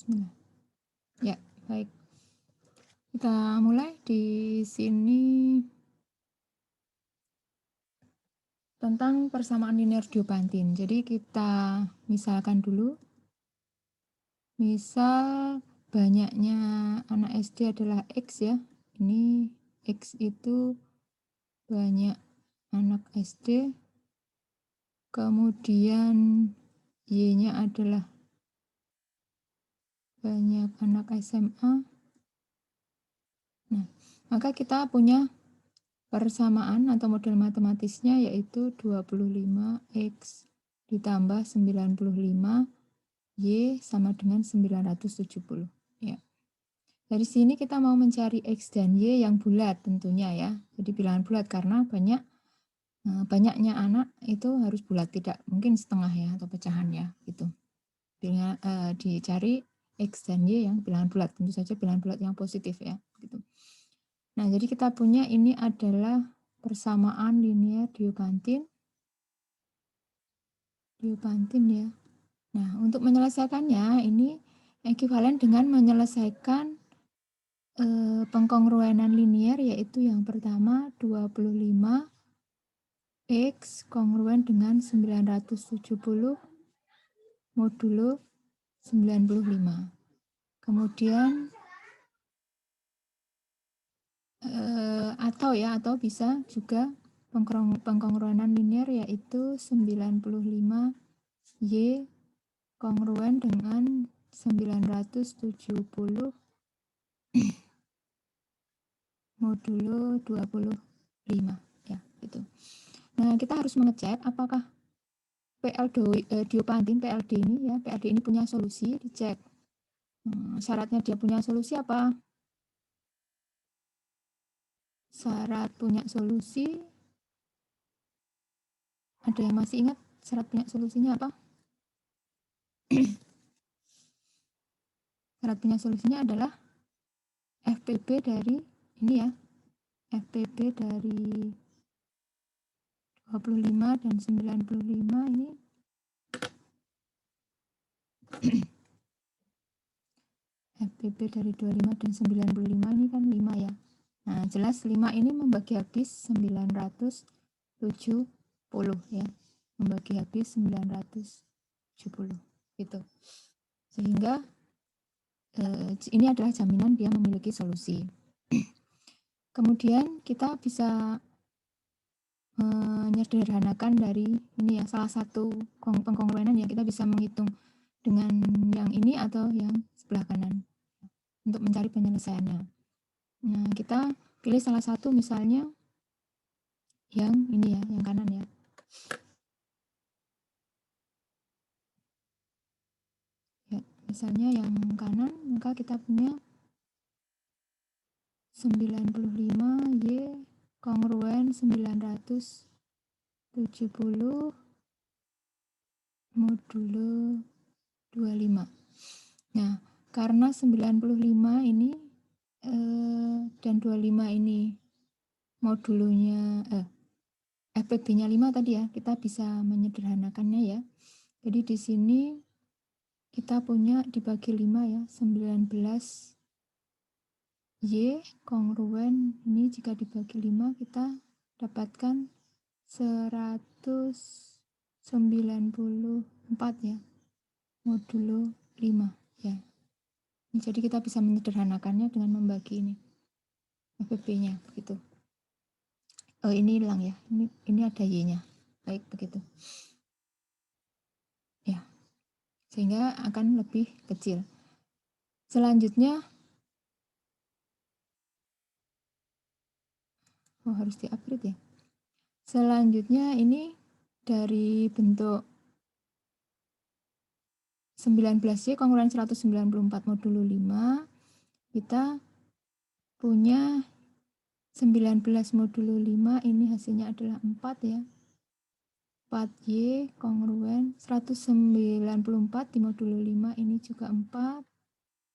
Bismillah. Ya, baik. Kita mulai di sini tentang persamaan linear Diopantin. Jadi kita misalkan dulu, misal banyaknya anak SD adalah X ya. Ini X itu banyak anak SD, kemudian Y-nya adalah banyak anak SMA. Nah, maka kita punya persamaan atau model matematisnya yaitu 25X ditambah 95 Y sama dengan 970. Ya. Dari sini kita mau mencari X dan Y yang bulat tentunya ya. Jadi bilangan bulat karena banyaknya anak itu harus bulat, tidak mungkin setengah ya atau pecahan ya gitu. Dicari X dan Y yang bilangan bulat, tentu saja bilangan bulat yang positif ya gitu. Nah, jadi kita punya ini adalah persamaan linear Diopantin ya. Nah, untuk menyelesaikannya ini ekuivalen dengan menyelesaikan pengkongruenan linear, yaitu yang pertama 25 X kongruen dengan 970 modulo 95. Kemudian atau bisa juga pengkongruenan linear yaitu 95 Y kongruen dengan 970 modulo 25 ya gitu. Nah, kita harus mengecek apakah Diopantin PLD ini punya solusi, dicek. Syaratnya dia punya solusi apa? Syarat punya solusi, ada yang masih ingat syarat punya solusinya apa? Syarat punya solusinya adalah FPB dari ini ya, FPB dari 25 dan 95 ini FPB dari 25 dan 95 ini kan 5 ya. Nah, jelas 5 ini membagi habis 970 ya. Membagi habis 970 gitu. Sehingga ini adalah jaminan dia memiliki solusi. Kemudian kita bisa menyederhanakan dari ini ya, salah satu pengkongruenan ya, kita bisa menghitung dengan yang ini atau yang sebelah kanan untuk mencari penyelesaiannya. Nah, kita pilih salah satu, misalnya yang ini ya, yang kanan ya. Ya, misalnya yang kanan, maka kita punya 95 Y kongruen 970 modulo 25. Nah, karena 95 ini dan 25 ini modulonya FPB-nya 5 tadi ya, kita bisa menyederhanakannya ya. Jadi di sini kita punya dibagi 5 ya, 19 Y kongruen ini jika dibagi 5 kita dapatkan 194 ya, modulo 5 ya. Jadi kita bisa menyederhanakannya dengan membagi ini FPB-nya begitu. Oh, ini hilang ya. Ini ada Y-nya. Baik, begitu. Ya. Sehingga akan lebih kecil. Selanjutnya harus di-upgrade ya. Selanjutnya ini dari bentuk 19Y kongruen 194 modulo 5, kita punya 19 modulo 5 ini hasilnya adalah 4 ya. 4Y kongruen 194 di modulo 5 ini juga 4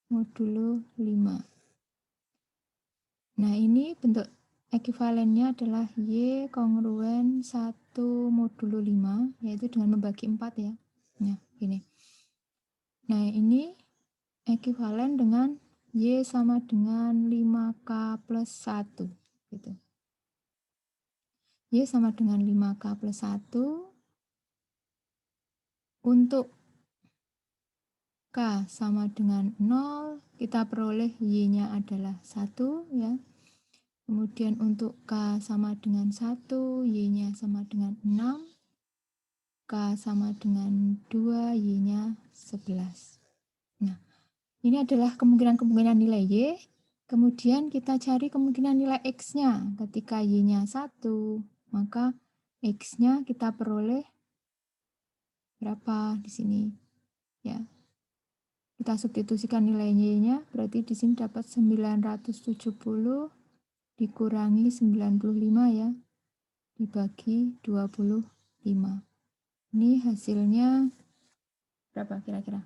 modulo 5. Nah, ini bentuk ekuivalennya adalah Y kongruen 1 modulo 5, yaitu dengan membagi 4 ya. Nah, ini ekuivalen dengan Y sama dengan 5K plus 1. Gitu. Y sama dengan 5K plus 1. Untuk K sama dengan 0, kita peroleh Y-nya adalah 1 ya. Kemudian untuk K sama dengan 1, Y-nya sama dengan 6. K sama dengan 2, Y-nya 11. Nah, ini adalah kemungkinan-kemungkinan nilai Y. Kemudian kita cari kemungkinan nilai X-nya. Ketika Y-nya 1, maka X-nya kita peroleh berapa di sini? Ya. Kita substitusikan nilai Y-nya, berarti di sini dapat 970 dikurangi 95 ya, dibagi 25. Ini hasilnya berapa kira-kira?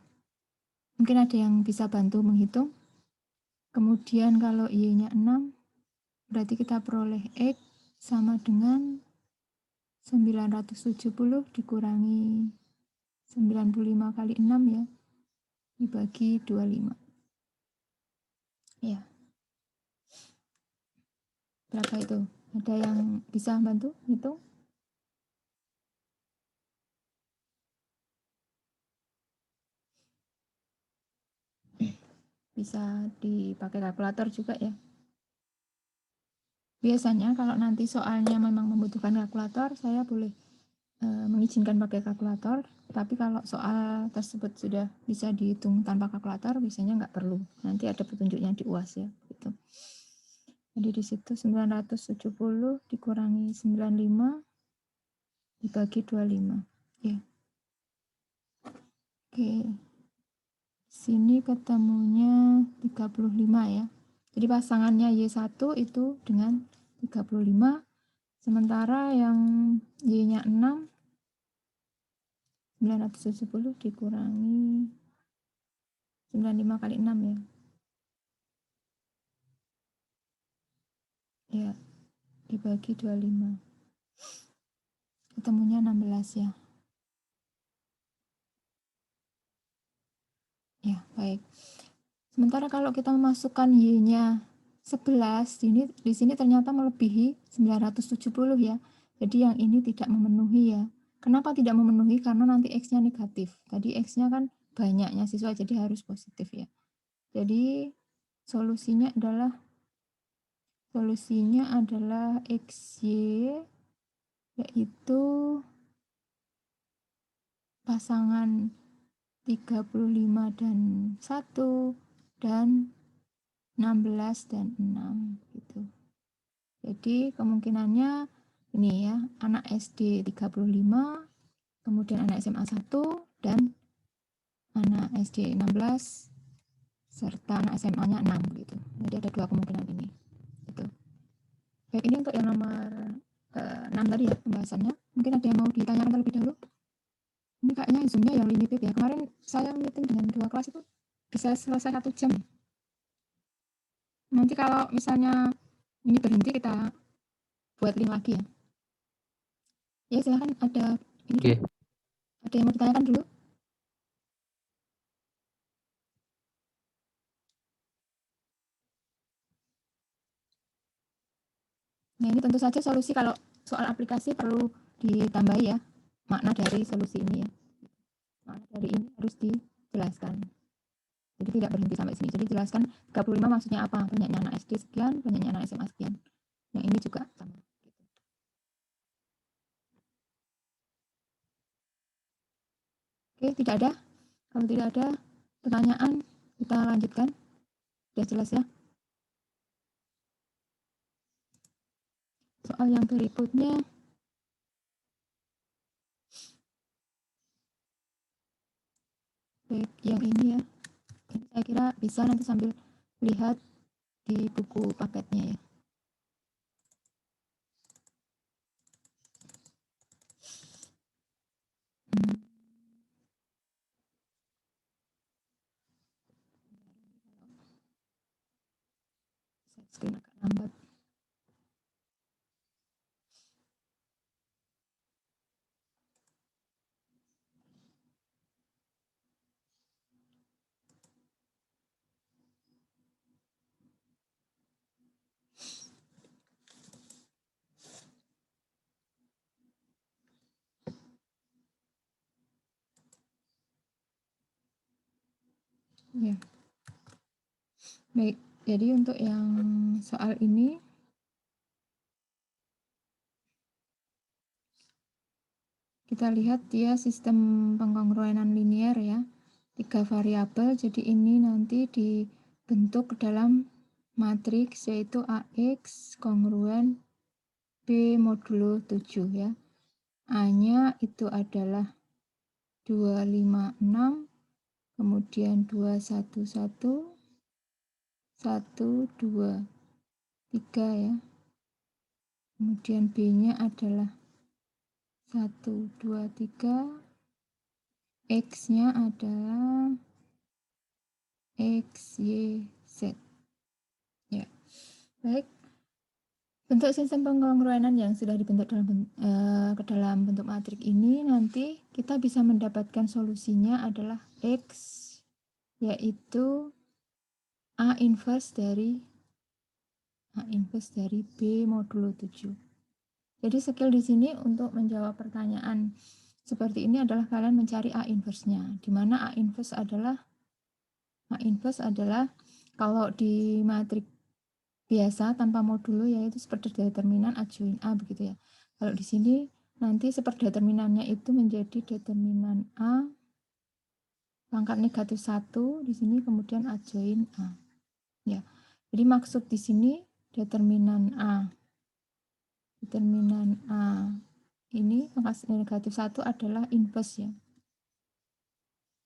Mungkin ada yang bisa bantu menghitung. Kemudian kalau Y-nya 6, berarti kita peroleh X sama dengan 970 dikurangi 95 kali 6 ya, dibagi 25. Ya. Berapa itu? Ada yang bisa bantu hitung? Bisa dipakai kalkulator juga ya. Biasanya kalau nanti soalnya memang membutuhkan kalkulator, saya boleh mengizinkan pakai kalkulator. Tapi kalau soal tersebut sudah bisa dihitung tanpa kalkulator, biasanya nggak perlu. Nanti ada petunjuknya di UAS ya. Gitu. Jadi di situ 970 dikurangi 95 dibagi 25. Ya. Oke. Sini ketemunya 35 ya. Jadi pasangannya Y1 itu dengan 35. Sementara yang Y-nya 6, 970 dikurangi 95 kali 6 ya. Ya, dibagi 25. Ketemunya 16 ya. Ya, baik. Sementara kalau kita memasukkan Y-nya 11, di sini ternyata melebihi 970 ya. Jadi yang ini tidak memenuhi ya. Kenapa tidak memenuhi? Karena nanti X-nya negatif. Tadi X-nya kan banyaknya siswa, jadi harus positif ya. Jadi solusinya adalah XY, yaitu pasangan 35 dan 1 dan 16 dan 6 gitu. Jadi kemungkinannya ini ya, anak SD 35, kemudian anak SMA 1 dan anak SD 16 serta anak SMA-nya 6 gitu. Jadi ada dua kemungkinan ini. Gitu. Baik, ini untuk yang nomor 6 tadi ya pembahasannya. Mungkin ada yang mau ditanyakan terlebih dahulu. Ini kayaknya Zoom-nya yang limited ya. Kemarin saya meeting dengan 2 kelas itu bisa selesai 1 jam. Nanti kalau misalnya ini berhenti, kita buat link lagi ya. Ya silahkan, ada ini dulu. Ada yang mau ditanyakan dulu? Nah ini tentu saja solusi kalau soal aplikasi perlu ditambahi ya, makna dari solusi ini ya. Makna dari ini harus dijelaskan. Jadi tidak berhenti sampai sini. Jadi jelaskan 35 maksudnya apa? Banyaknya anak SD sekian, banyaknya anak SMA sekian. Yang ini juga sama. Oke, tidak ada. Kalau tidak ada pertanyaan, kita lanjutkan. Sudah jelas ya. Soal yang berikutnya, baik, yang ini ya. Ini saya kira bisa nanti sambil lihat di buku paketnya ya. Screen agak lambat. Ya. Baik, jadi untuk yang soal ini kita lihat dia sistem pengkongruenan linear ya. 3 variabel, jadi ini nanti dibentuk dalam matriks yaitu AX kongruen B modulo 7 ya. A-nya itu adalah 256, kemudian 211, 1, 2, 3 ya. Kemudian B-nya adalah 1, 2, 3. X-nya adalah X, Y, Z. Ya. Baik. Bentuk sistem pengkongruenan yang sudah dibentuk dalam bentuk matrik ini nanti kita bisa mendapatkan solusinya adalah X, yaitu A inverse dari B modulo 7. Jadi skill di sini untuk menjawab pertanyaan seperti ini adalah kalian mencari A inverse-nya, di mana A inverse adalah kalau di matrik biasa tanpa modulo yaitu seperdeterminan adjoin A begitu ya. Kalau di sini nanti seperdeterminannya itu menjadi determinan A pangkat negatif 1 di sini kemudian adjoin A. Ya. Jadi maksud di sini determinan A ini pangkat negatif 1 adalah inverse ya.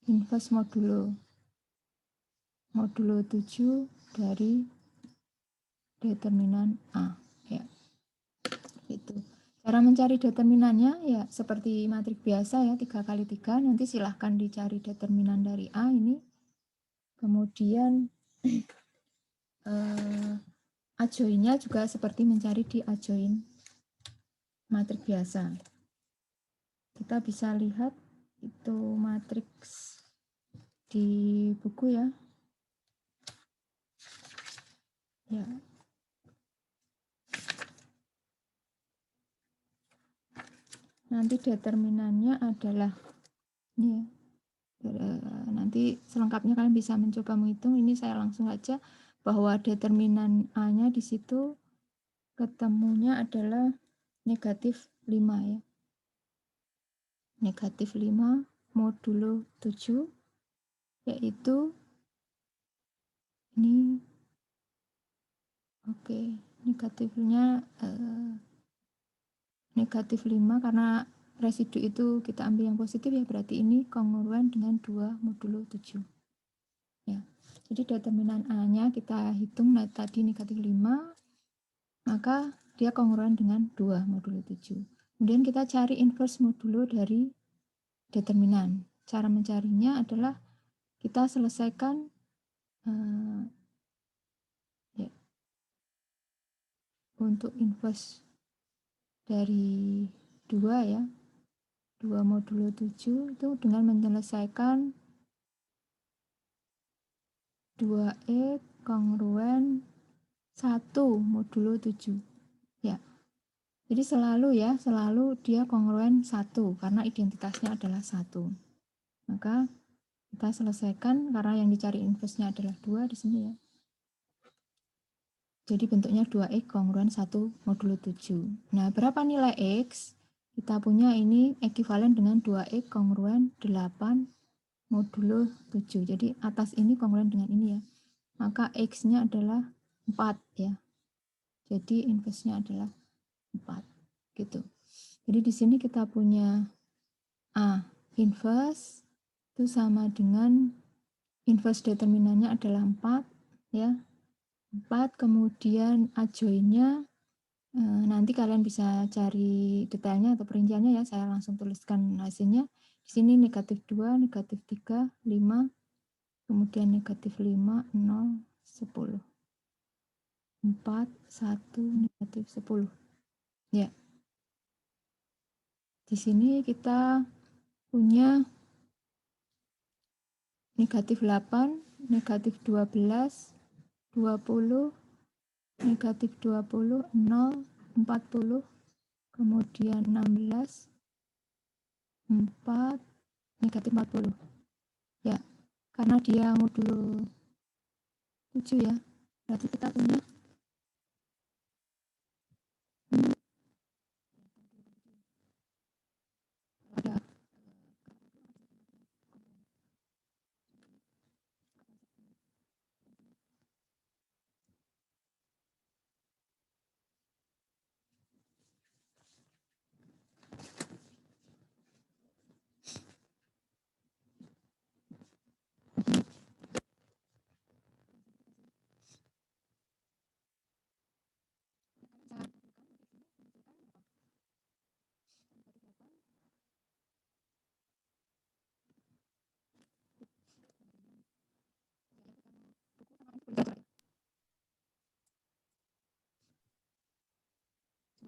Inverse modulo 7 dari determinan A ya. Gitu. Cara mencari determinannya ya seperti matrik biasa ya, 3 kali 3, nanti silahkan dicari determinan dari A ini. Kemudian adjoinnya juga seperti mencari di adjoin matrik biasa. Kita bisa lihat itu matriks di buku ya. Ya. Nanti determinannya adalah ini ya. Nanti selengkapnya kalian bisa mencoba menghitung. Ini saya langsung aja bahwa determinan A-nya di situ ketemunya adalah negatif 5 ya. Negatif 5 modulo 7 yaitu ini negatifnya negatif 5 karena residu itu kita ambil yang positif ya, berarti ini kongruen dengan 2 modulo 7 ya. Jadi determinan A-nya kita hitung tadi negatif 5, maka dia kongruen dengan 2 modulo 7. Kemudian kita cari inverse modulo dari determinan. Cara mencarinya adalah kita selesaikan ya, untuk inverse dari 2 ya, 2 modulo 7 itu dengan menyelesaikan 2E kongruen 1 modulo 7 ya. Jadi selalu dia kongruen 1 karena identitasnya adalah 1. Maka kita selesaikan karena yang dicari inverse-nya adalah 2 di sini ya. Jadi bentuknya 2X kongruen 1 modulo 7. Nah, berapa nilai X? Kita punya ini ekuivalen dengan 2X kongruen 8 modulo 7. Jadi atas ini kongruen dengan ini ya. Maka X-nya adalah 4 ya. Jadi inverse-nya adalah 4. Gitu. Jadi di sini kita punya A inverse itu sama dengan inverse determinannya adalah 4 ya. 4, kemudian adjoinnya nanti kalian bisa cari detailnya atau perinciannya ya, saya langsung tuliskan hasilnya. Di sini negatif 2, negatif 3, 5, kemudian negatif 5, 0, 10. 4, 1, negatif 10. Ya. Di sini kita punya negatif 8, negatif 12, 20, negatif 20, 0, 40, kemudian 16, 4, negatif 40. Ya, karena dia modulo 7 ya, berarti kita punya ada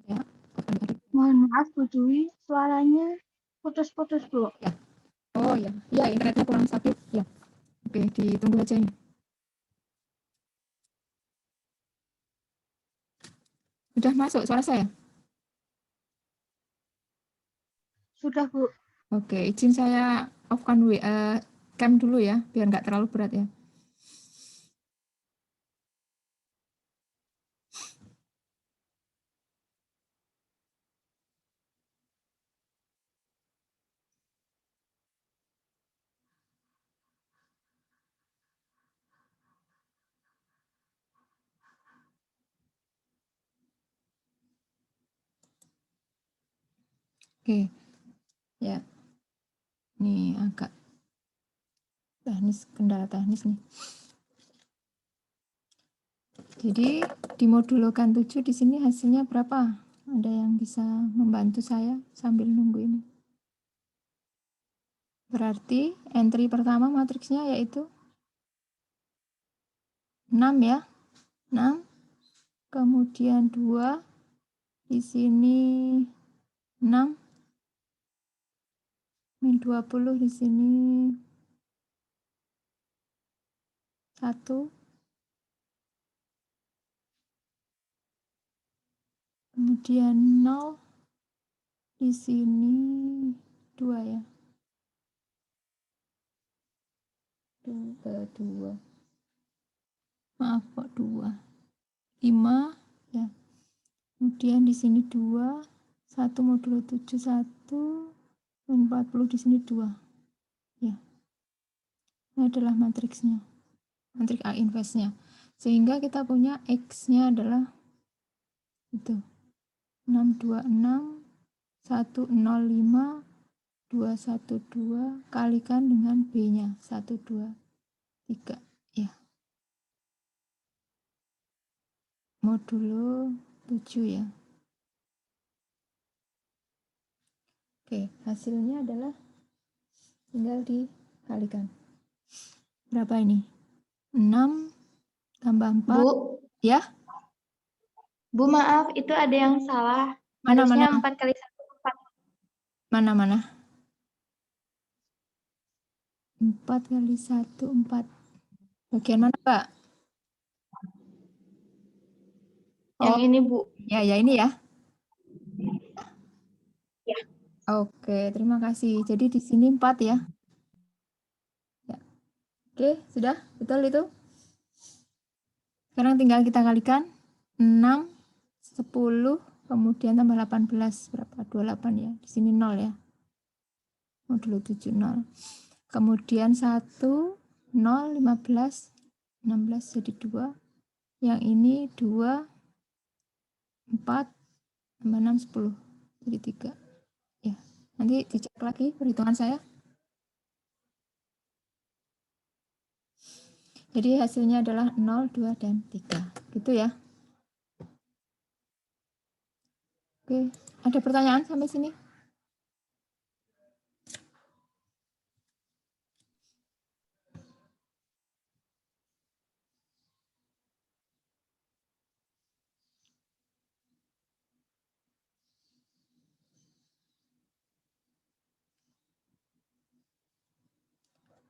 ya. Mohon maaf Bu Dwi, suaranya putus-putus Bu. Oh ya, ya internetnya kurang stabil ya. Oke, ditunggu aja ini. Udah masuk suara saya? Sudah Bu. Oke, izin saya off-kan cam dulu ya, biar nggak terlalu berat ya. Oke, ya. Nih agak teknis, kendala teknis nih. Jadi di modulokan 7 di sini hasilnya berapa? Ada yang bisa membantu saya sambil nunggu ini. Berarti entry pertama matriksnya yaitu 6 ya. 6. Kemudian 2 di sini 6 min 20 di sini 1. Kemudian 0 di sini 2 ya. 2. Maaf kok 2. 5 ya. Kemudian di sini 2, 1 modulo 7 1, dan 40 di sini 2. Ya. Ini adalah matriksnya. Matriks A inverse-nya. Sehingga kita punya X-nya adalah itu. 626 105 212 kalikan dengan B-nya 123 ya. Modulo 7 ya. Oke, hasilnya adalah tinggal dikalikan. Berapa ini? 6 tambah 4 Bu, ya. Bu maaf, itu ada yang salah. Mana Harusnya mana? 4 kali 1 4. Mana? 4 kali 1 4. Bagian mana, Pak? Yang Oh, ini Bu. ya ini ya. Ya. Oke, terima kasih. Jadi di sini 4 ya. Ya. Oke, sudah? Betul itu? Sekarang tinggal kita kalikan 6 10 kemudian tambah 18 berapa? 28 ya. Di sini 0 ya. Modulo 7 0. Kemudian 1 0 15 16 jadi 2. Yang ini 2 4 tambah 6 10 jadi 3. Ya. Nanti dicek lagi perhitungan saya. Jadi hasilnya adalah 0, 2, dan 3. Gitu ya. Oke, ada pertanyaan sampai sini?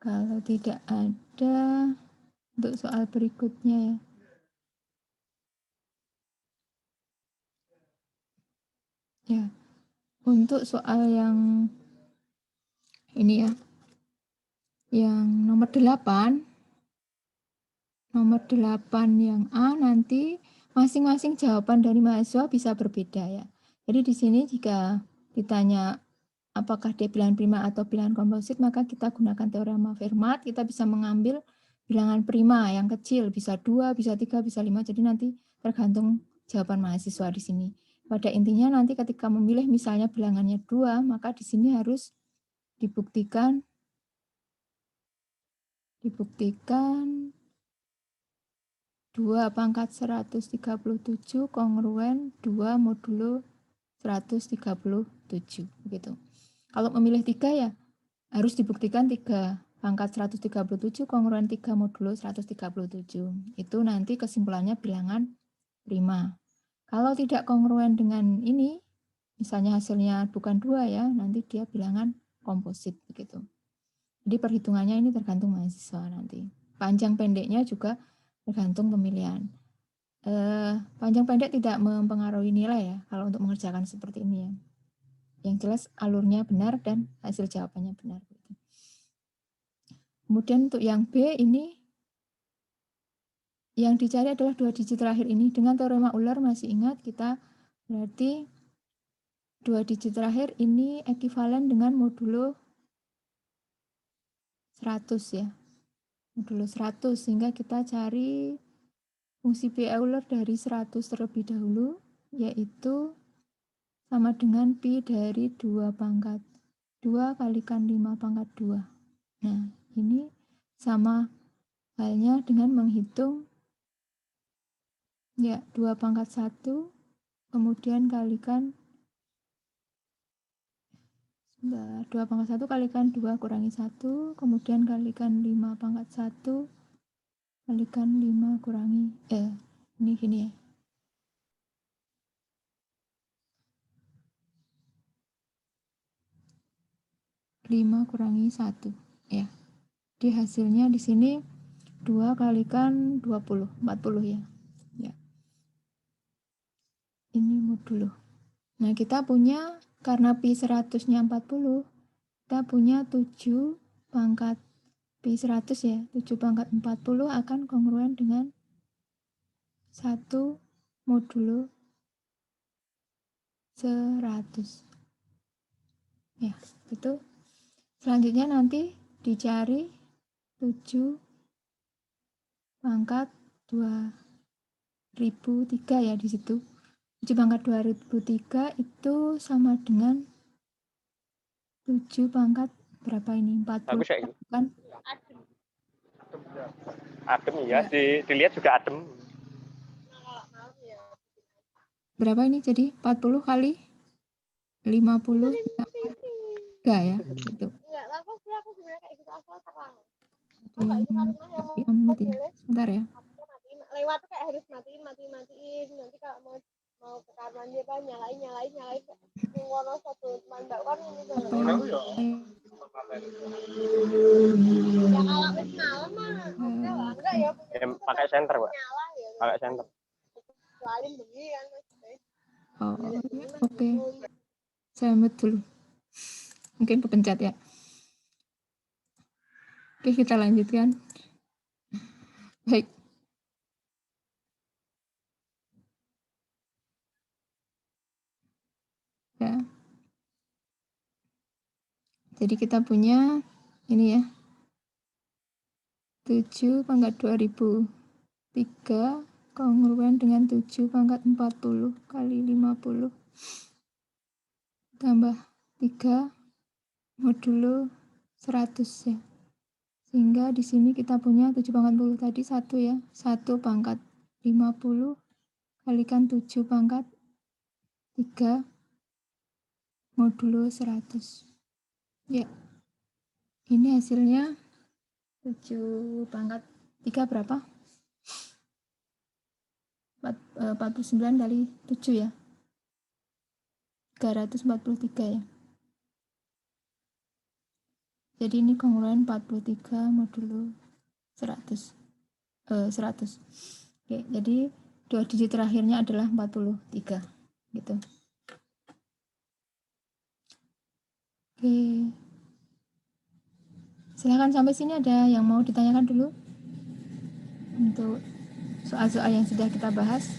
Kalau tidak ada, untuk soal berikutnya ya. Ya, untuk soal yang ini ya, Yang nomor 8. Nomor 8 yang A nanti masing-masing jawaban dari mahasiswa bisa berbeda ya. Jadi di sini jika ditanya apakah dia bilangan prima atau bilangan komposit, maka kita gunakan teorema Fermat, kita bisa mengambil bilangan prima yang kecil, bisa 2, bisa 3, bisa 5, jadi nanti tergantung jawaban mahasiswa di sini. Pada intinya nanti ketika memilih misalnya bilangannya 2, maka di sini harus dibuktikan 2 pangkat 137 kongruen 2 modulo 137 begitu. Kalau memilih 3 ya harus dibuktikan 3 pangkat 137 kongruen 3 modulo 137. Itu nanti kesimpulannya bilangan prima. Kalau tidak kongruen dengan ini, misalnya hasilnya bukan 2 ya, nanti dia bilangan komposit begitu. Jadi perhitungannya ini tergantung mahasiswa nanti. Panjang pendeknya juga tergantung pemilihan. Panjang pendek tidak mempengaruhi nilai ya kalau untuk mengerjakan seperti ini ya. Yang jelas alurnya benar dan hasil jawabannya benar. Kemudian untuk yang B ini yang dicari adalah 2 digit terakhir ini. Dengan teorema Euler masih ingat kita berarti 2 digit terakhir ini ekivalen dengan modulo 100 ya. Modulo 100 sehingga kita cari fungsi B Euler dari 100 terlebih dahulu, yaitu sama dengan pi dari 2 pangkat 2 kalikan 5 pangkat 2. Nah, ini sama halnya dengan menghitung ya 2 pangkat 1, kemudian kalikan 2 pangkat 1 kalikan 2 kurangi 1, kemudian kalikan 5 pangkat 1, kalikan 5 kurangi, ini gini ya. 5 kurangi 1 ya. Di hasilnya di sini 2 kalikan 20, 40 ya. Ya. Ini modulo. Nah, kita punya karena pi 100-nya 40, kita punya 7 pangkat pi 100 ya. 7 pangkat 40 akan kongruen dengan 1 modulo 100. Ya, itu. Selanjutnya nanti dicari 7 pangkat 2003 ya di situ. 7 pangkat 2003 itu sama dengan 7 pangkat berapa ini? 40 kan? Adem ya, dilihat juga adem. Berapa ini jadi? 40 kali 50 3 ya gitu. Sebentar ya. Lewat tuh kayak harus matiin nanti kalau mau ke kamar dia kan nyalain ngono satu mandak kan ini ya kalau wis malam mah oke lah enggak ya pakai senter Pak, pakai senter lain begini kan oh oke. Saya mute dulu, mungkin kepencet ya. Oke, kita lanjutkan. Baik. Ya. Jadi kita punya ini ya. 7 pangkat 2003 kongruen dengan 7 pangkat 40 kali 50 tambah 3 modulo 100 ya. Sehingga di sini kita punya 7 pangkat 40 tadi 1 ya. 1 pangkat 50 kalikan 7 pangkat 3 modulo 100. Ya. Ini hasilnya 7 pangkat 3 berapa? 49 kali 7 ya. 343 ya. Jadi ini kongruen 43 modulo 100. 100. Oke, jadi 2 digit terakhirnya adalah 43 gitu. Oke. Silakan sampai sini ada yang mau ditanyakan dulu untuk soal-soal yang sudah kita bahas.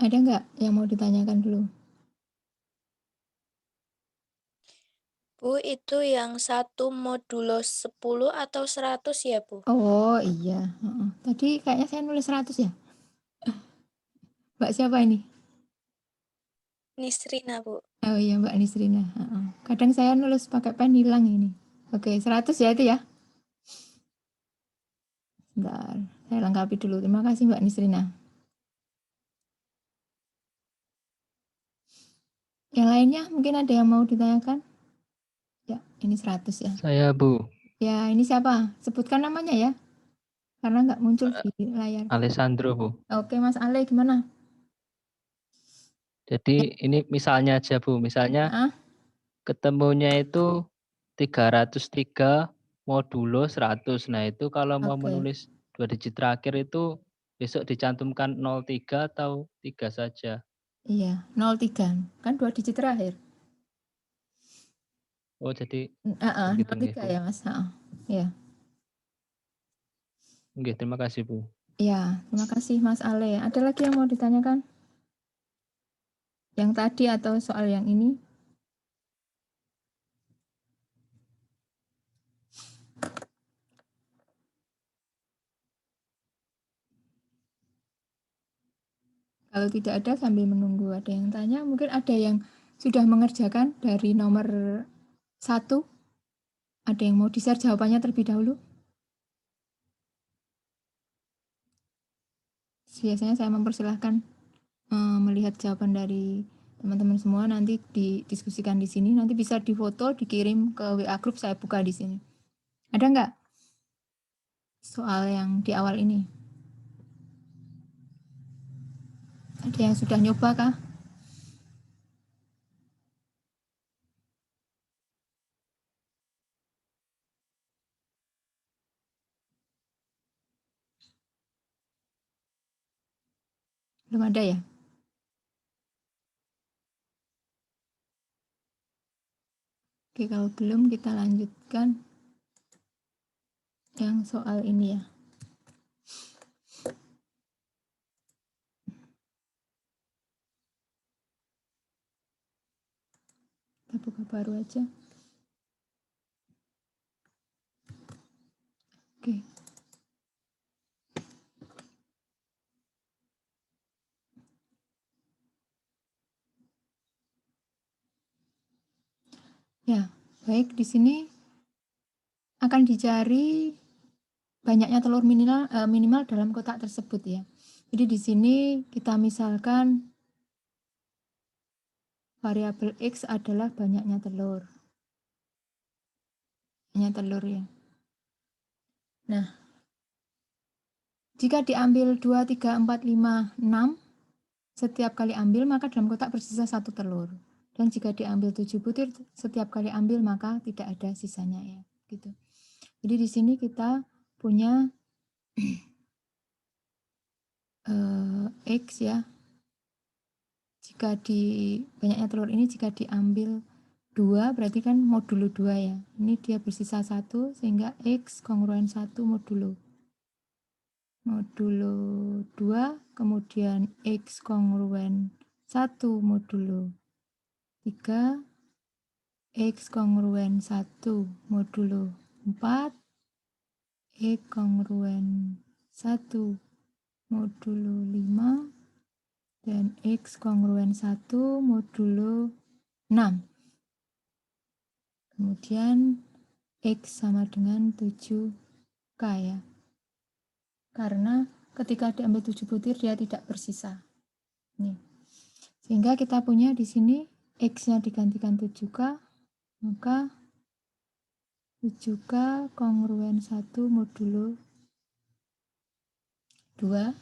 Ada nggak yang mau ditanyakan dulu? Bu, itu yang 1 modulo 10 atau 100 ya, Bu? Oh iya. Tadi kayaknya saya nulis 100 ya. Mbak siapa ini? Nisrina, Bu. Oh iya Mbak Nisrina. Kadang saya nulis pakai pen hilang ini. Oke 100 ya itu ya. Bentar, saya lengkapi dulu. Terima kasih Mbak Nisrina. Yang lainnya mungkin ada yang mau ditanyakan? Ya, ini 100 ya. Saya, Bu. Ya, ini siapa? Sebutkan namanya ya. Karena nggak muncul di layar. Alessandro, Bu. Oke, Mas Ale gimana? Jadi ini misalnya aja, Bu. Misalnya ketemunya itu 303 modulo 100. Nah, itu kalau mau Oke. menulis 2 digit terakhir itu besok dicantumkan 03 atau 3 saja? Iya, 03. Kan 2 digit terakhir. Oh, jadi Begitu, begitu, 03 Bu. ya, Mas. Iya. Oke, terima kasih, Bu. Iya, terima kasih Mas Ale. Ada lagi yang mau ditanyakan? Yang tadi atau soal yang ini? Kalau tidak ada sambil menunggu ada yang tanya, mungkin ada yang sudah mengerjakan dari nomor 1. Ada yang mau di-share jawabannya terlebih dahulu? Biasanya saya mempersilahkan melihat jawaban dari teman-teman semua, nanti didiskusikan di sini, nanti bisa difoto, dikirim ke WA group, saya buka di sini. Ada nggak soal yang di awal ini? Ada yang sudah nyoba kah? Belum ada ya? Oke, kalau belum kita lanjutkan yang soal ini ya. Kita buka baru aja. Oke. Ya, baik, di sini akan dicari banyaknya telur minimal dalam kotak tersebut ya. Jadi di sini kita misalkan variabel X adalah banyaknya telur. Banyaknya telur ya. Nah, jika diambil 2, 3, 4, 5, 6, setiap kali ambil maka dalam kotak bersisa 1 telur. Dan jika diambil 7 butir, setiap kali ambil maka tidak ada sisanya ya. Gitu. Jadi di sini kita punya X ya. Jika banyaknya telur ini jika diambil 2 berarti kan modulo 2 ya. Ini dia bersisa 1 sehingga X kongruen 1 modulo 2, kemudian X kongruen 1 modulo 3, X kongruen 1 modulo 4, X kongruen 1 modulo 5, dan X kongruen 1 modulo 6. Kemudian X sama dengan 7K ya. Karena ketika diambil 7 butir dia tidak bersisa. Nih. Sehingga kita punya di sini X-nya digantikan 7K, maka 7K kongruen 1 modulo 2.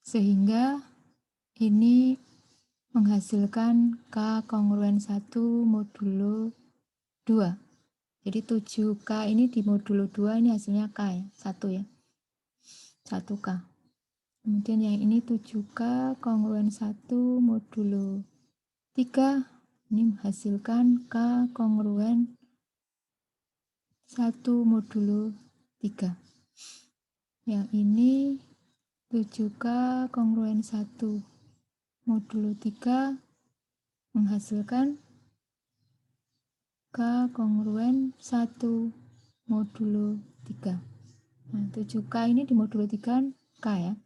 Sehingga ini menghasilkan K kongruen 1 modulo 2. Jadi 7K ini di modulo 2 ini hasilnya K ya, 1 ya. 1K. Kemudian yang ini 7K kongruen 1 modulo 3. Ini menghasilkan K kongruen 1 modulo 3. Yang ini 7K kongruen 1 modulo 3 menghasilkan K kongruen 1 modulo 3. Nah, 7K ini di modulo 3 K ya.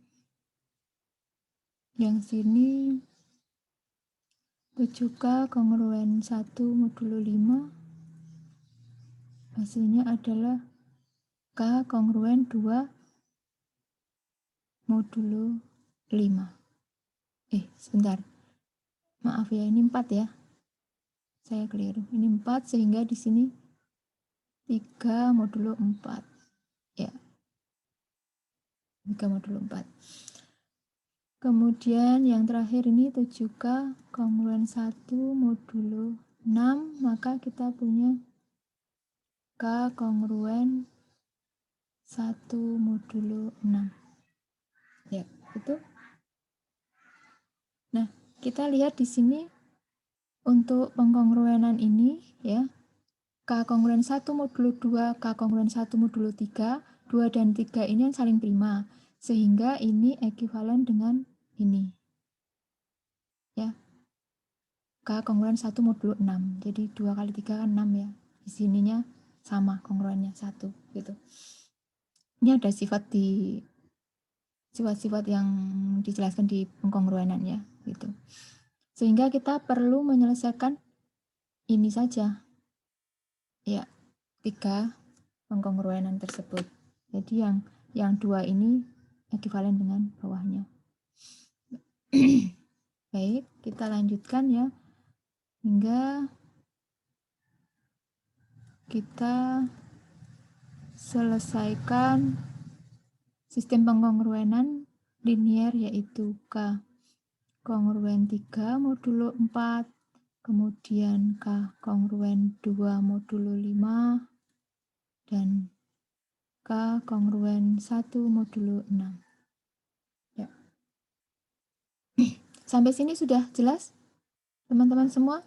Yang sini 7K kongruen 1 modulo 5 hasilnya adalah K kongruen 2 modulo 5. Sebentar. Maaf ya, ini 4 ya. Saya keliru. Ini 4 sehingga di sini 3 modulo 4. Ya. 3 modulo 4. Kemudian yang terakhir ini 7K kongruen 1 modulo 6, maka kita punya K kongruen 1 modulo 6. Ya, itu. Nah, kita lihat di sini untuk pengkongruenan ini ya. K kongruen 1 modulo 2, K kongruen 1 modulo 3, 2 dan 3 ini yang saling prima. Sehingga ini ekuivalen dengan ini. Ya. K kongruen 1 modulo 6. Jadi 2 kali 3 kan 6 ya. Di sininya sama kongruennya 1 gitu. Ini ada sifat-sifat yang dijelaskan di pengkongruenan ya gitu. Sehingga kita perlu menyelesaikan ini saja. Ya, 3 pengkongruenan tersebut. Jadi yang 2 ini ekuivalen dengan bawahnya. Baik, kita lanjutkan ya. Hingga kita selesaikan sistem pengkongruenan linier yaitu K kongruen 3 modulo 4, kemudian K kongruen 2 modulo 5, dan K kongruen 1 modulo 6. Ya. Sampai sini sudah jelas, teman-teman semua?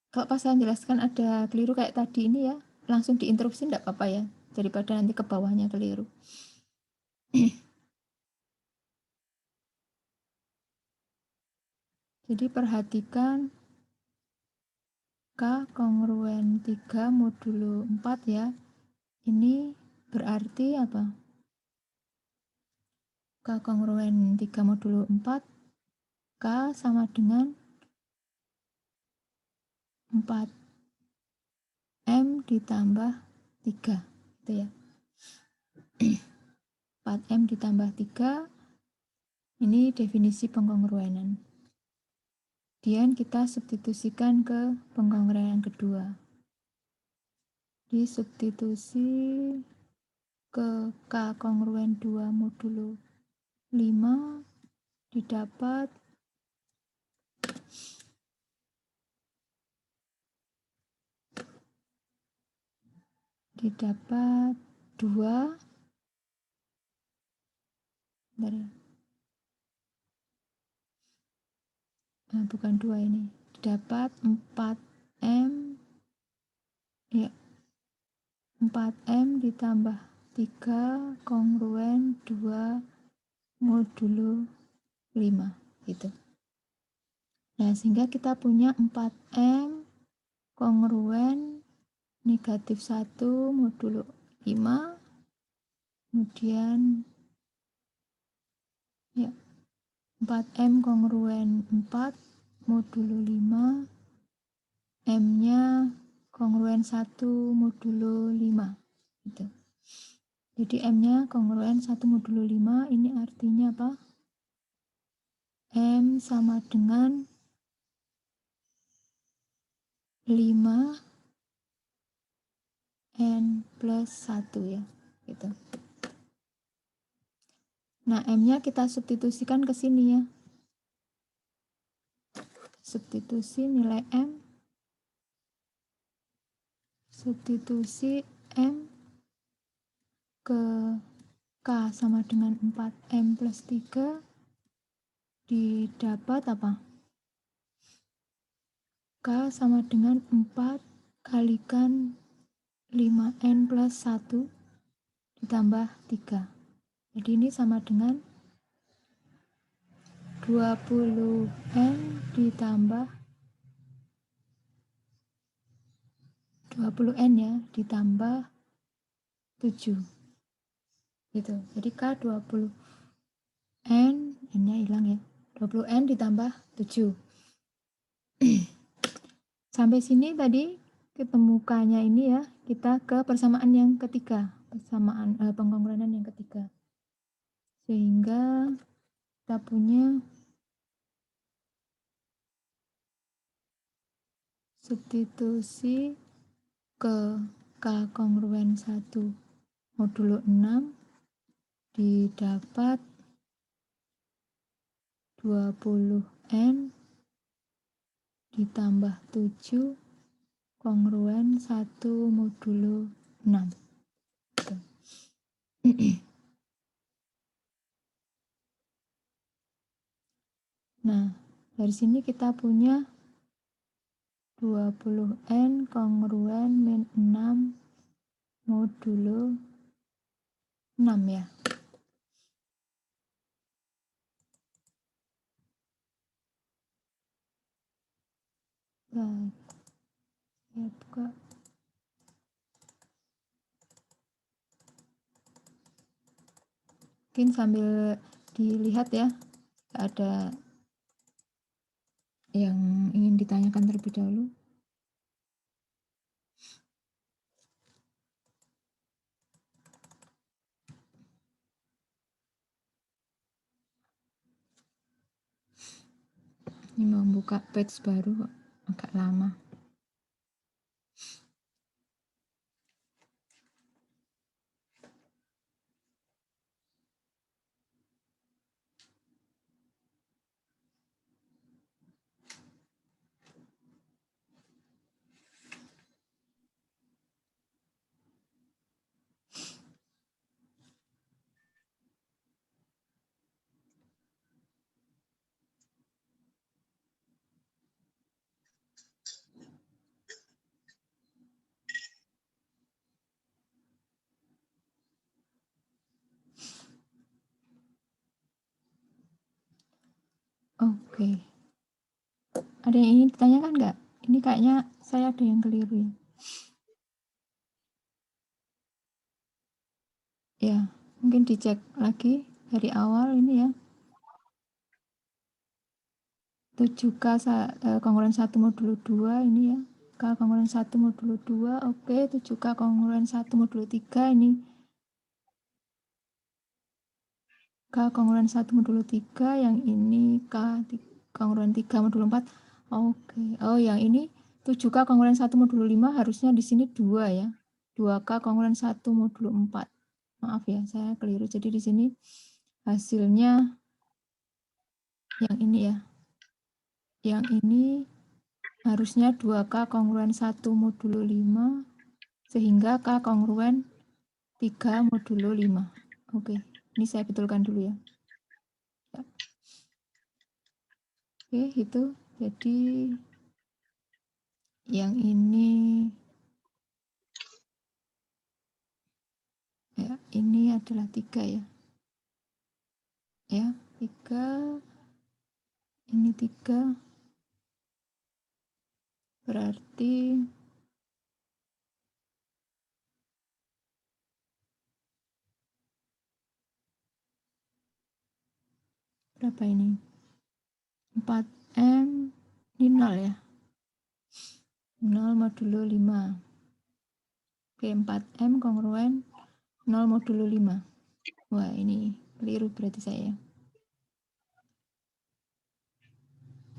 Kalau pas saya jelaskan ada keliru kayak tadi ini ya, langsung diinterupsi enggak apa-apa ya, daripada nanti ke bawahnya keliru. Jadi perhatikan K kongruen 3 modulo 4 ya. Ini berarti apa? K kongruen 3 modulo 4, K sama dengan 4M ditambah 3. Gitu ya. 4M ditambah 3, ini definisi pengkongruenan. Kemudian kita substitusikan ke pengkongruenan kedua. Disubstitusi ke K kongruen 2 modulo 5 didapat didapat 2 bukan 2 ini, didapat 4M ya, 4M ditambah 3 kongruen 2 modulo 5 gitu. Nah, sehingga kita punya 4M kongruen negatif 1 modulo 5, kemudian ya 4M kongruen 4 modulo 5, M-nya kongruen 1 modulo 5 gitu. Jadi M-nya kongruen 1 modulo 5, ini artinya apa? M sama dengan 5 N plus 1 ya. Gitu. Nah, M-nya kita substitusikan ke sini ya. Substitusi nilai M. Substitusi M ke K sama dengan 4M plus 3 didapat apa? K sama dengan 4 kalikan 5N plus 1 ditambah 3. Jadi ini sama dengan 20N ditambah 20N ya, ditambah 7. Gitu. Jadi K 20N, N-nya hilang ya. 20N ditambah 7. Sampai sini tadi ketemu K-nya ini ya, kita ke persamaan yang ketiga, persamaan pengkongruenan yang ketiga. Sehingga kita punya substitusi ke K kongruen 1 modulo 6 didapat 20N ditambah 7 kongruen 1 modulo 6. Nah, dari sini kita punya 20N kongruen min 6 modulo 6 ya. Baik. Ya, buka. Mungkin sambil dilihat ya, ada yang ingin ditanyakan terlebih dahulu. Ini mau buka page baru, agak lama. Oke. Ada yang ingin ditanyakan nggak? Ini kayaknya saya ada yang keliru ya. Ya, mungkin dicek lagi dari awal ini ya. 7K kongruen 1 modulo 2 ini ya. K kongruen 1 modulo 2, oke. 7K kongruen 1 modulo 3 ini. K kongruen 1 modulo 3, yang ini K kongruen 3 modulo 4. Oke. Oh, yang ini 7K kongruen 1 modulo 5 harusnya di sini 2 ya. 2K kongruen 1 modulo 4. Maaf ya, saya keliru. Jadi di sini hasilnya yang ini ya. Yang ini harusnya 2K kongruen 1 modulo 5 sehingga K kongruen 3 modulo 5. Oke, ini saya betulkan dulu ya. Oke, itu. Jadi yang ini ya, ini adalah 3 ya. Ya, 3. Ini 3. Berarti berapa ini? 4M ini 0 ya. 0 modulo 5. Oke, 4M kongruen 0 modulo 5. Wah, ini keliru berarti saya.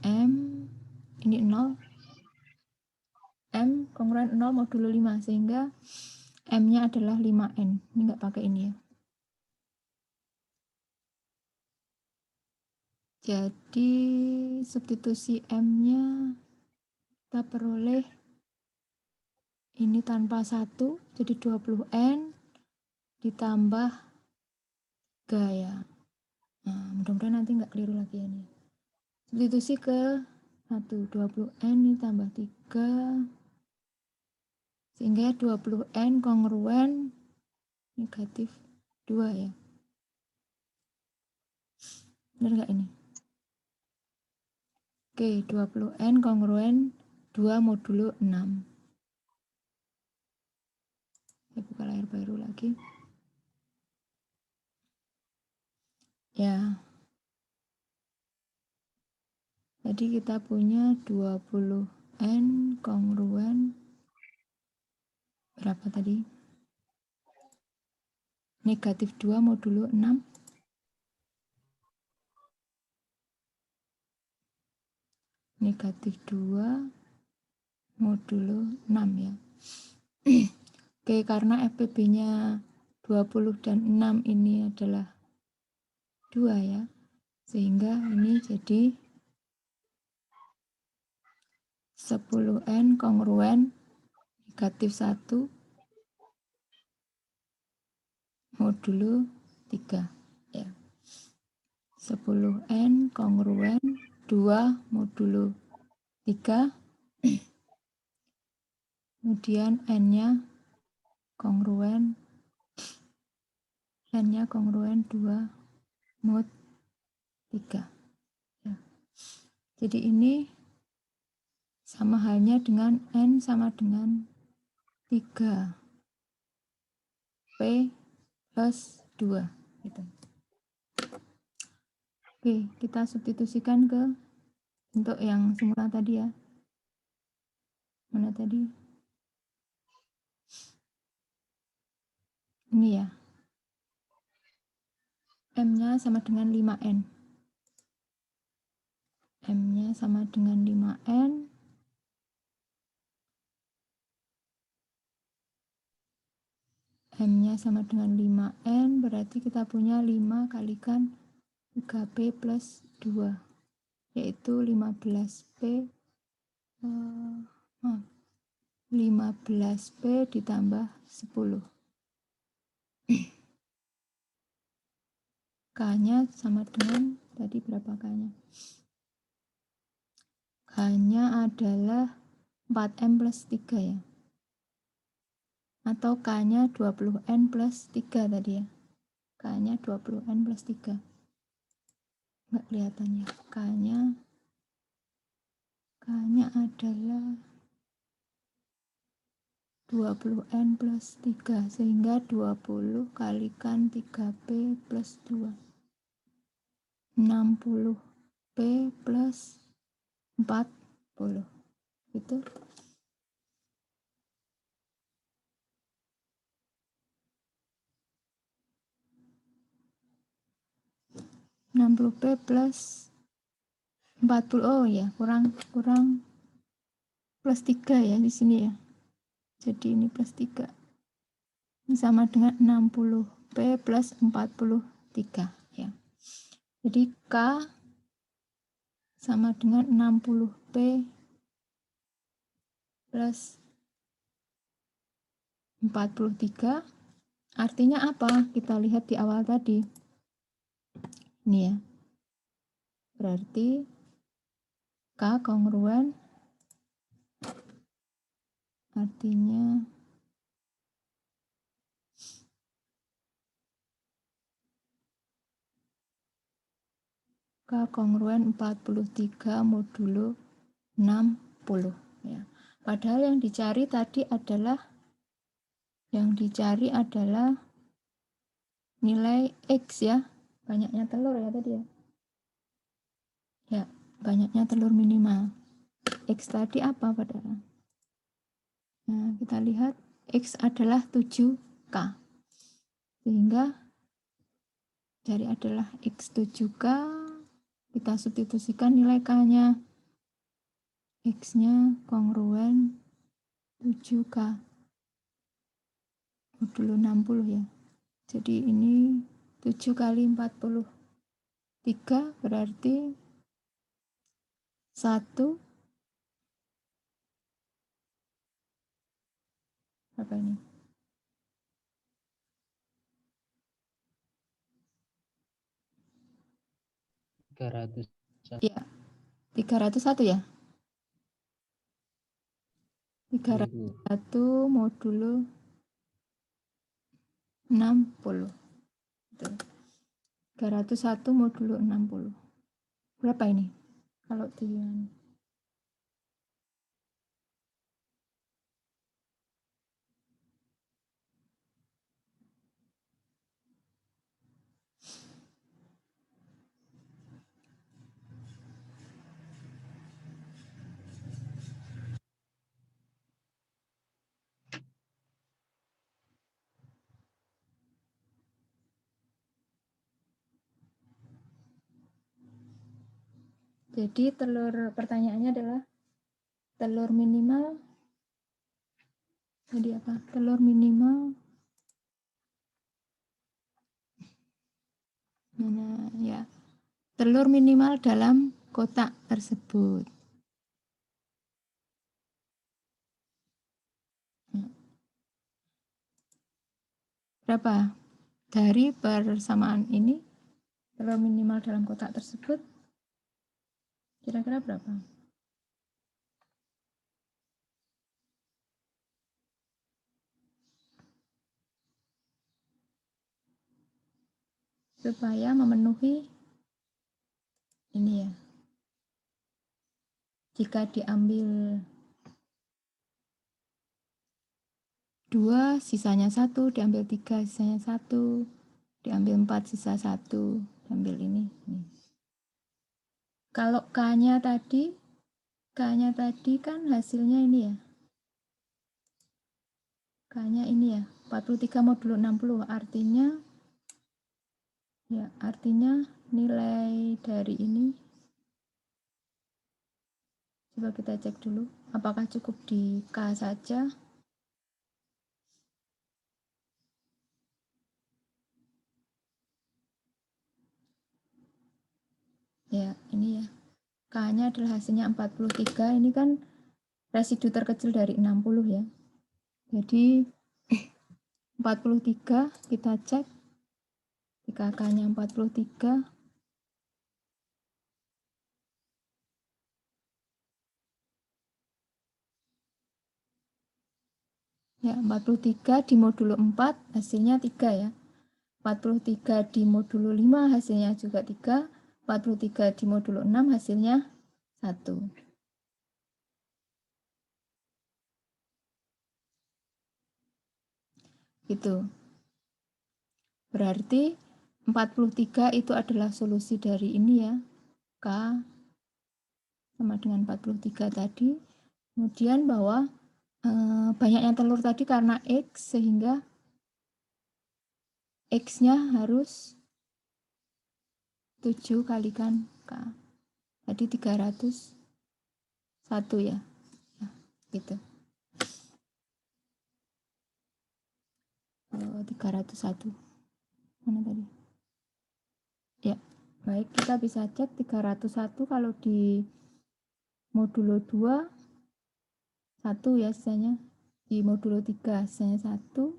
M ini 0. M kongruen 0 modulo 5 sehingga M-nya adalah 5N. Ini nggak pakai ini ya. Jadi substitusi M-nya kita peroleh ini tanpa 1, jadi 20N ditambah 3 ya. Nah, mudah-mudahan nanti nggak keliru lagi ini. Substitusi ke 1, 20N ditambah 3, sehingga 20N kongruen negatif 2 ya. Benar nggak ini? Oke, 20N kongruen 2 modulo 6. Saya buka layar baru lagi. Ya. Jadi kita punya 20N kongruen berapa tadi? Negatif 2 modulo 6. Negatif 2 modulo 6 ya. Oke, karena FPB-nya 20 dan 6 ini adalah 2 ya. Sehingga ini jadi 10N kongruen negatif 1 modulo 3 ya. 10N kongruen 2 modulo 3. Kemudian N-nya kongruen 2 mod 3 ya. Jadi ini sama halnya dengan N sama dengan 3 P plus 2 gitu. Oke, kita substitusikan ke untuk yang semula tadi ya. Mana tadi? Ini ya. M-nya sama dengan 5N. M-nya sama dengan 5N. M-nya sama dengan 5N, berarti kita punya 5 kalikan 3P plus 2, yaitu 15P 15P ditambah 10. K-nya sama dengan, tadi berapa K-nya? K-nya adalah 4M plus 3 ya. Atau K-nya 20N plus 3 tadi ya. K-nya 20N plus 3. Nggak kelihatan ya. K-nya adalah 20N plus 3, sehingga 20 kalikan 3P plus 2. 60P plus 40. Gitu. P plus 40. Oh ya, kurang plus 3 ya di sini ya. Jadi ini plus 3. Ini sama dengan 60P plus 43 ya. Jadi K sama dengan 60P plus 43. Artinya apa? Kita lihat di awal tadi. Ini ya. Berarti K kongruen artinya K kongruen 43 modulo 60 ya. Padahal yang dicari tadi adalah nilai X ya. Banyaknya telur ya tadi ya. Ya, banyaknya telur minimal. X tadi apa padahal? Nah, kita lihat X adalah 7K. Sehingga dari adalah X 7K, kita substitusikan nilai K-nya. X-nya kongruen 7K. modulo 60 ya. Jadi ini 7 kali 43 berarti 1 apa ini? Iya, 301 ya? 301 modulo 60. Betul. 301 modulo 60. Berapa ini? Kalau di jadi pertanyaannya adalah telur minimal. Jadi apa? Telur minimal. Mana ya? Telur minimal dalam kotak tersebut. Berapa? Dari persamaan ini, telur minimal dalam kotak tersebut, kira-kira berapa? Supaya memenuhi ini ya. Jika diambil 2, sisanya 1, diambil 3, sisanya 1, diambil 4, sisa 1, diambil ini. Kalau K-nya tadi kan hasilnya ini ya. K-nya ini ya, 43 modulo 60, artinya nilai dari ini. Coba kita cek dulu, apakah cukup di K saja? Ya, ini ya. K-nya adalah hasilnya 43, ini kan residu terkecil dari 60 ya. Jadi 43 kita cek, jika K-nya 43, ya 43 di modulo 4 hasilnya 3 ya. 43 di modulo 5 hasilnya juga 3, 43 di modulo 6 hasilnya 1. Gitu. Berarti 43 itu adalah solusi dari ini ya. K sama dengan 43 tadi. Kemudian bahwa banyaknya telur tadi karena X, sehingga X-nya harus 7 kalikan K. Jadi 301 ya. Nah, gitu. 301. Mana tadi? Ya, baik, kita bisa cek 301 kalau di modulo 2 1 ya sisanya, di modulo 3 sisanya 1,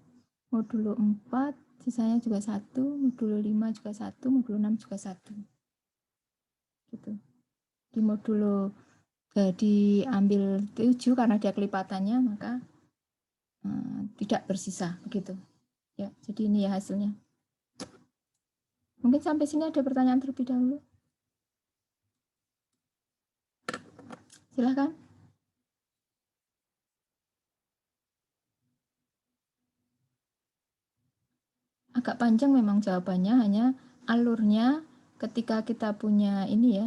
modulo 4 sisanya juga 1, modulo 5 juga 1, modulo 6 juga 1. Gitu. Di modulo diambil 7 karena dia kelipatannya, maka tidak bersisa begitu. Ya, jadi ini ya hasilnya. Mungkin sampai sini ada pertanyaan terlebih dahulu. Silahkan. Agak panjang memang jawabannya, hanya alurnya ketika kita punya ini ya,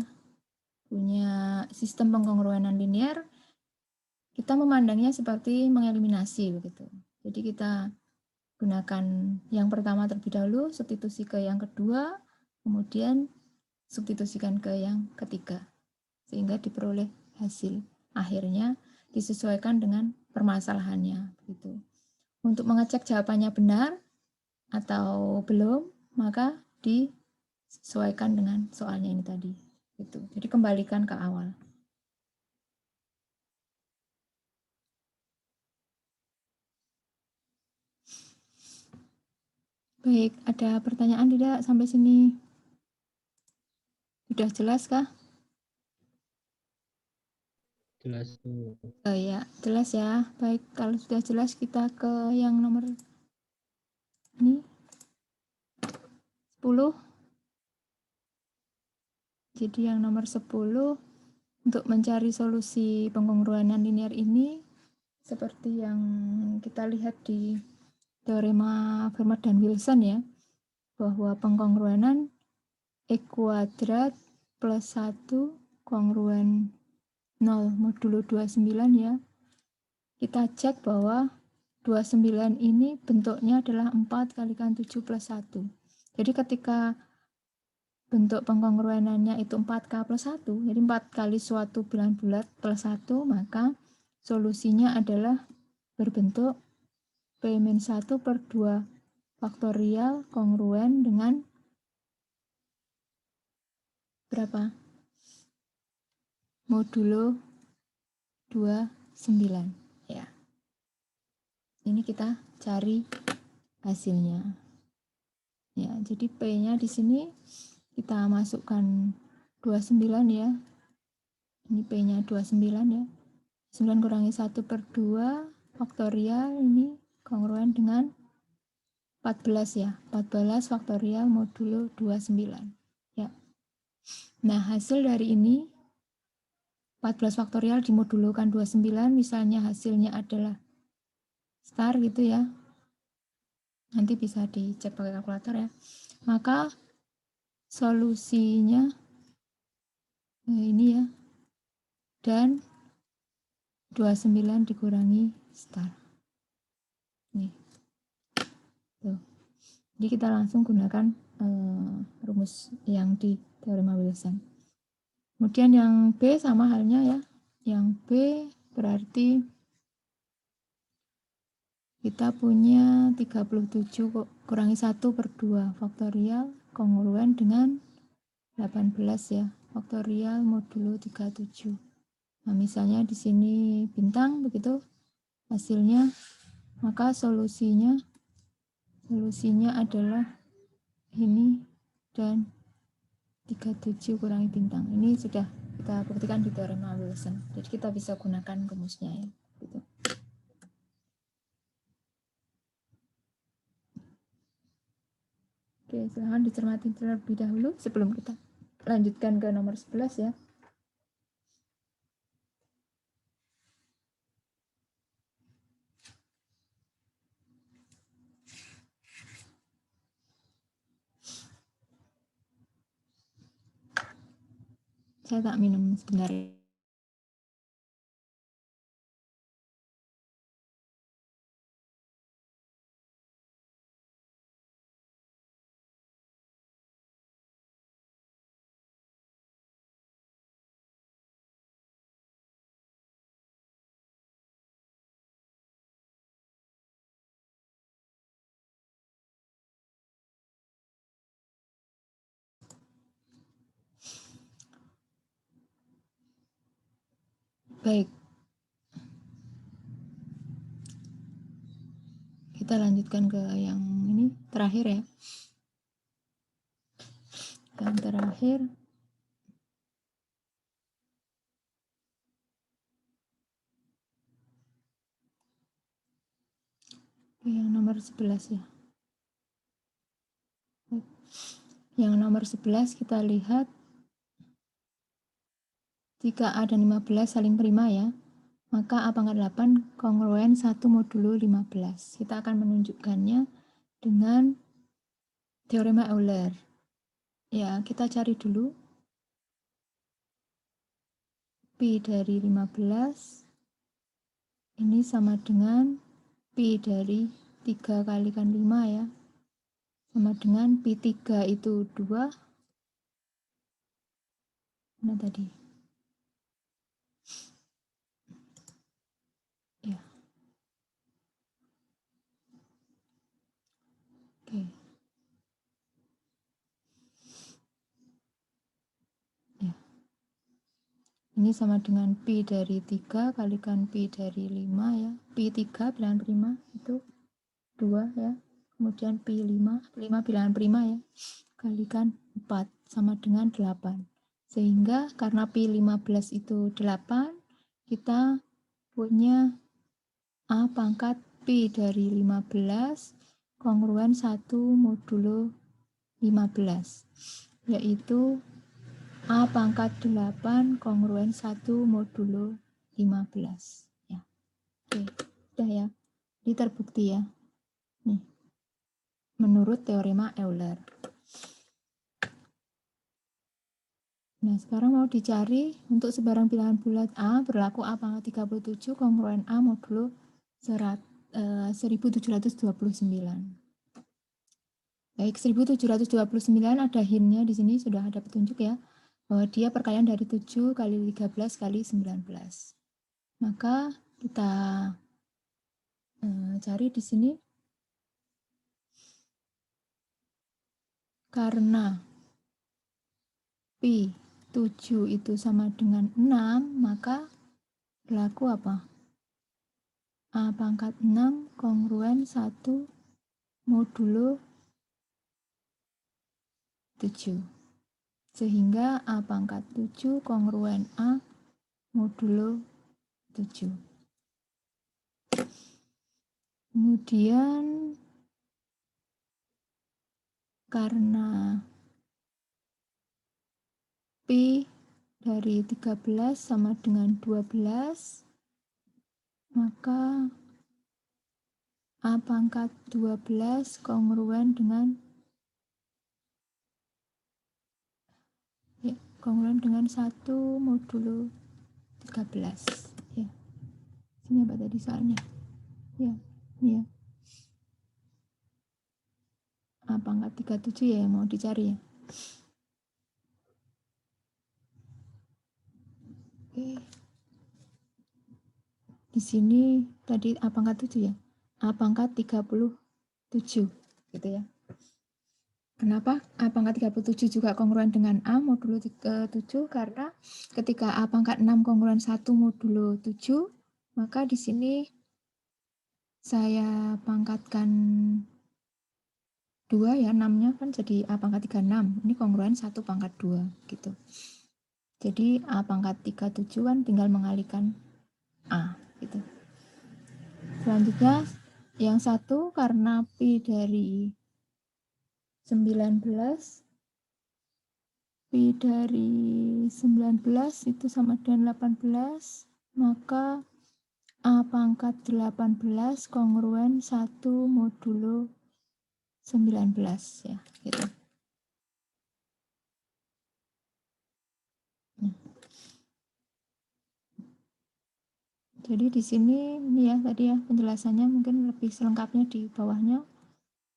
punya sistem pengkongruenan linear, kita memandangnya seperti mengeliminasi begitu. Jadi kita gunakan yang pertama terlebih dahulu, substitusi ke yang kedua, kemudian substitusikan ke yang ketiga, sehingga diperoleh hasil akhirnya disesuaikan dengan permasalahannya begitu. Untuk mengecek jawabannya benar atau belum, maka disesuaikan dengan soalnya ini tadi. Gitu. Jadi kembalikan ke awal. Baik, ada pertanyaan tidak sampai sini? Sudah jelas kah? Jelas Bu. Oh ya, jelas ya. Baik, kalau sudah jelas kita ke yang nomor ini 10. Jadi yang nomor 10 untuk mencari solusi pengkongruenan linear ini seperti yang kita lihat di teorema Fermat dan Wilson ya, bahwa pengkongruenan E kuadrat plus 1 kongruen 0 modulo 29 ya. Kita cek bahwa 29 ini bentuknya adalah 4 kalikan 7 plus 1. Jadi ketika bentuk pengkongruenannya itu 4K plus 1, jadi 4 kali suatu bilangan bulat plus 1, maka solusinya adalah berbentuk P-1 per 2 faktorial kongruen dengan berapa? Modulo 29 ya. Ini kita cari hasilnya. Ya, jadi P-nya di sini kita masukkan 29 ya. Ini P-nya 29 ya. 9 kurangi 1 per 2 faktorial ini kongruen dengan 14 ya. 14 faktorial modulo 29 ya. Nah, hasil dari ini 14 faktorial dimodulokan 29, misalnya hasilnya adalah star gitu ya. Nanti bisa dicek pakai kalkulator ya. Maka solusinya ini ya. Dan 29 dikurangi star. Nih. Tuh. Jadi kita langsung gunakan rumus yang di teorema Wilson. Kemudian yang B sama halnya ya. Yang B berarti kita punya 37 kurangi 1 per 2 faktorial kongruen dengan 18 ya. Faktorial modulo 37. Nah, misalnya di sini bintang begitu hasilnya, maka solusinya adalah ini dan 37 kurangi bintang. Ini sudah kita buktikan di teorema Wilson. Jadi kita bisa gunakan rumusnya ya. Gitu. Oke, silahkan dicermati terlebih dahulu sebelum kita lanjutkan ke nomor 11 ya. Saya tak minum sebentar. Baik. Kita lanjutkan ke yang ini terakhir ya. Yang terakhir yang nomor 11 ya. Yang nomor 11 kita lihat jika A dan 15 saling prima ya, maka A pangkat 8 kongruen 1 modulo 15. Kita akan menunjukkannya dengan teorema Euler. Ya, kita cari dulu Pi dari 15 ini sama dengan Pi dari 3 kalikan 5 ya. Sama dengan Pi 3 itu 2. Mana tadi? Ya. Ini sama dengan Pi dari 3 kalikan Pi dari 5 ya. Pi 3 bilangan prima itu 2 ya. Kemudian Pi 5 bilangan prima ya. Kalikan 4 sama dengan 8. Sehingga karena Pi 15 itu 8, kita punya A pangkat Pi dari 15 kongruen 1 modulo 15. Yaitu A pangkat 8 kongruen 1 modulo 15. Ya. Oke, udah ya. Ini terbukti ya. Nih. Menurut teorema Euler. Nah, sekarang mau dicari untuk sebarang bilangan bulat A berlaku A pangkat 37 kongruen A modulo 1729. Baik, 1729 ada hintnya di sini, sudah ada petunjuk ya, bahwa dia perkalian dari 7 kali 13 kali 19. Maka kita cari di sini. Karena Pi 7 itu sama dengan 6, maka berlaku apa? A pangkat 6 kongruen 1 modulo 7. Sehingga A pangkat 7 kongruen A modulo 7. Kemudian karena Pi dari 13 sama dengan 12, maka A pangkat 12 kongruen dengan 1 modulo 13. Ya. Ini apa tadi soalnya? Ya, ini ya. A pangkat 37 ya yang mau dicari ya. Oke. Di sini tadi A pangkat 7 ya. A pangkat 37 gitu ya. Kenapa A pangkat 37 juga kongruen dengan A modulo 7? Karena ketika A pangkat 6 kongruen 1 modulo 7, maka di sini saya pangkatkan 2 ya, 6-nya kan jadi A pangkat 36. Ini kongruen 1 pangkat 2 gitu. Jadi A pangkat 37 kan tinggal mengalihkan A gitu. Selanjutnya yang satu karena Pi dari 19 itu sama dengan 18, maka A pangkat 18 kongruen 1 modulo 19 ya, gitu. Jadi di sini ini ya tadi ya penjelasannya mungkin lebih selengkapnya di bawahnya.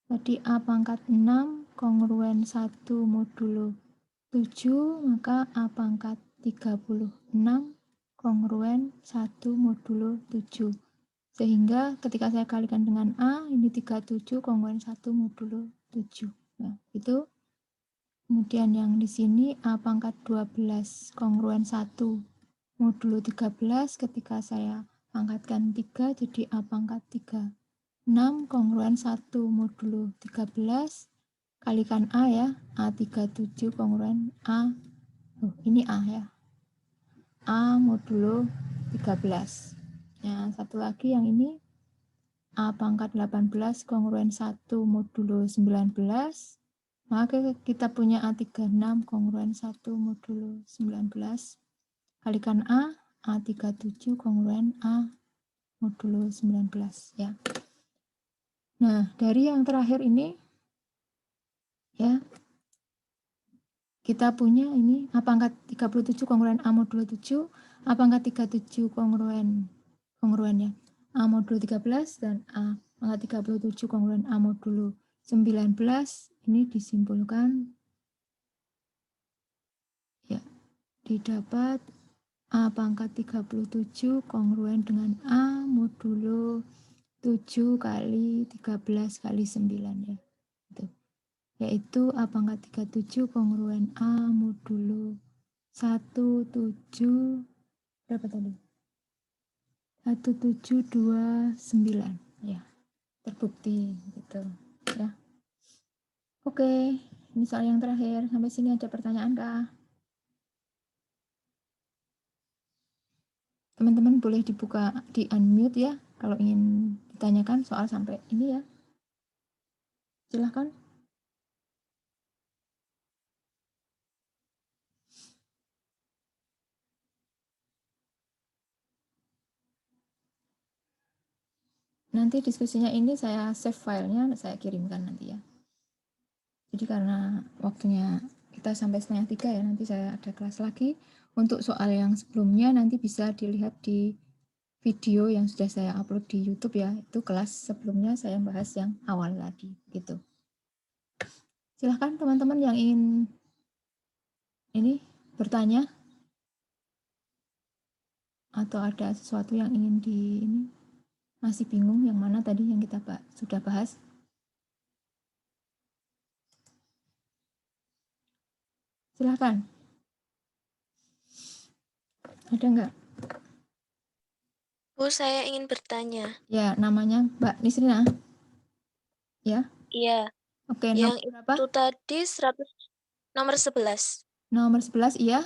Tadi A pangkat 6 kongruen 1 modulo 7, maka A pangkat 36 kongruen 1 modulo 7. Sehingga ketika saya kalikan dengan A, ini 37 kongruen 1 modulo 7. Nah, itu. Kemudian yang di sini A pangkat 12 kongruen 1 modulo 13, ketika saya pangkatkan 3 jadi A pangkat 36 kongruen 1 modulo 13 kalikan A ya, A37 kongruen A, ini A ya, A modulo 13. Nah, satu lagi yang ini A pangkat 18 kongruen 1 modulo 19, maka kita punya A36 kongruen 1 modulo 19 kalikan A, A37 kongruen A modulo 19 ya. Nah, dari yang terakhir ini ya, kita punya ini A pangkat 37 kongruen A modulo 7, A pangkat 37 kongruen ya, A modulo 13 dan A pangkat 37 kongruen A modulo 19 ini disimpulkan ya, didapat A pangkat 37 kongruen dengan A modulo 7 kali 13 kali 9 ya. Gitu. Yaitu A pangkat 37 kongruen A modulo 17 Berapa tadi? 1729 ya, terbukti gitu ya. Oke, ini soal yang terakhir. Sampai sini ada pertanyaan kah? Teman-teman boleh dibuka di unmute ya kalau ingin ditanyakan soal sampai ini ya. Silahkan. Nanti diskusinya ini saya save filenya, saya kirimkan nanti ya. Jadi karena waktunya kita sampai 2:30 ya, nanti saya ada kelas lagi. Untuk soal yang sebelumnya nanti bisa dilihat di video yang sudah saya upload di YouTube ya. Itu kelas sebelumnya saya bahas yang awal tadi gitu. Silahkan teman-teman yang ingin ini bertanya atau ada sesuatu yang ingin ini masih bingung yang mana tadi yang kita sudah bahas. Silahkan. Ada nggak? Bu, saya ingin bertanya. Ya, namanya Mbak Nisrina. Ya. Iya. Oke, yang nomor berapa? itu tadi nomor 11. Nomor 11, iya.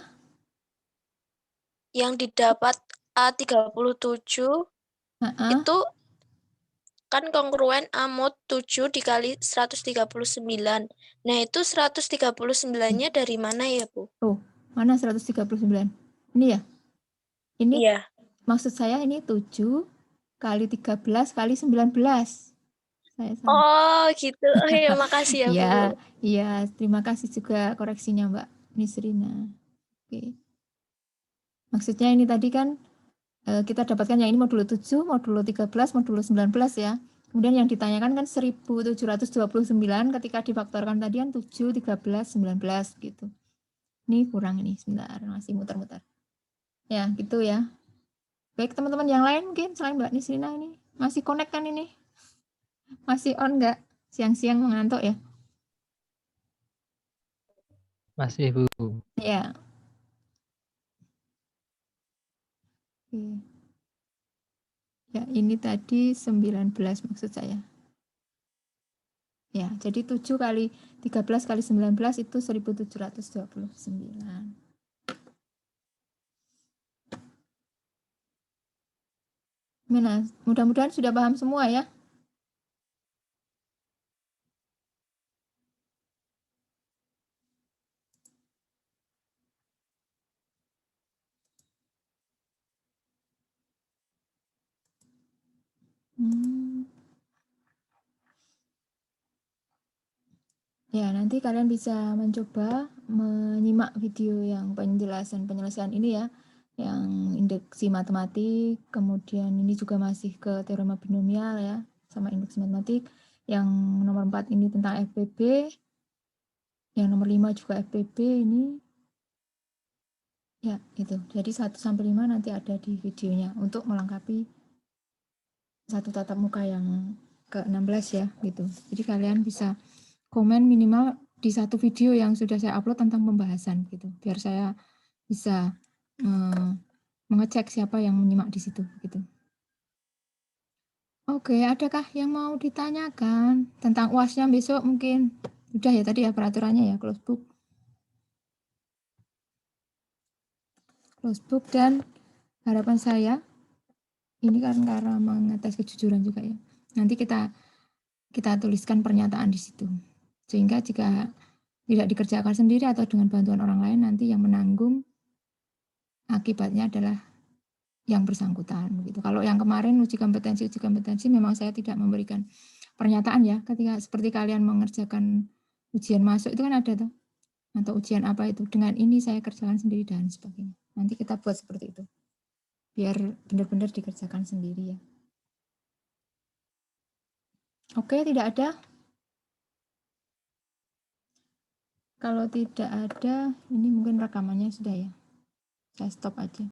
Yang didapat A37 itu kan kongruen A mod 7 dikali 139. Nah, itu 139-nya dari mana ya, Bu? Oh, mana 139? Ini ya? Ini Iya. Maksud saya ini 7 kali 13 kali 19. Saya salah. Oh, gitu. Oh, ya, makasih ya, Bu. Iya, terima kasih juga koreksinya Mbak Nisrina. Oke. Maksudnya ini tadi kan kita dapatkan yang ini modulo 7, modulo 13, modulo 19 ya. Kemudian yang ditanyakan kan 1729 ketika difaktorkan tadi kan 7, 13, 19 gitu. Ini kurang ini, sebentar masih muter-muter. Ya, gitu ya. Baik, teman-teman yang lain mungkin selain Mbak Nisrina ini masih connect kan ini? Masih on nggak? Siang-siang mengantuk ya? Masih, Bu. Ya. Oke. Ya, ini tadi 19 maksud saya. Ya, jadi 7 kali 13 kali 19 itu 1729. Mudah-mudahan sudah paham semua ya. Ya, nanti kalian bisa mencoba menyimak video yang penyelesaian ini ya, yang indeksi matematik, kemudian ini juga masih ke teorema binomial ya, sama indeks matematik. Yang nomor 4 ini tentang FPB, yang nomor 5 juga FPB ini. Ya, itu. Jadi 1-5 nanti ada di videonya untuk melengkapi satu tatap muka yang ke-16 ya, gitu. Jadi kalian bisa komen minimal di satu video yang sudah saya upload tentang pembahasan gitu, biar saya bisa mengecek siapa yang menyimak di situ gitu. Oke, adakah yang mau ditanyakan tentang UAS-nya besok mungkin? Udah ya tadi ya peraturannya ya, close book dan harapan saya ini kan karena mengetes kejujuran juga ya. Nanti kita tuliskan pernyataan di situ. Sehingga jika tidak dikerjakan sendiri atau dengan bantuan orang lain, nanti yang menanggung akibatnya adalah yang bersangkutan gitu. Kalau yang kemarin uji kompetensi memang saya tidak memberikan pernyataan ya, ketika seperti kalian mengerjakan ujian masuk itu kan ada tuh, atau ujian apa itu, dengan ini saya kerjakan sendiri dan sebagainya. Nanti kita buat seperti itu biar benar-benar dikerjakan sendiri ya. Oke, tidak ada. Kalau tidak ada, ini mungkin rekamannya sudah ya. Saya stop aja.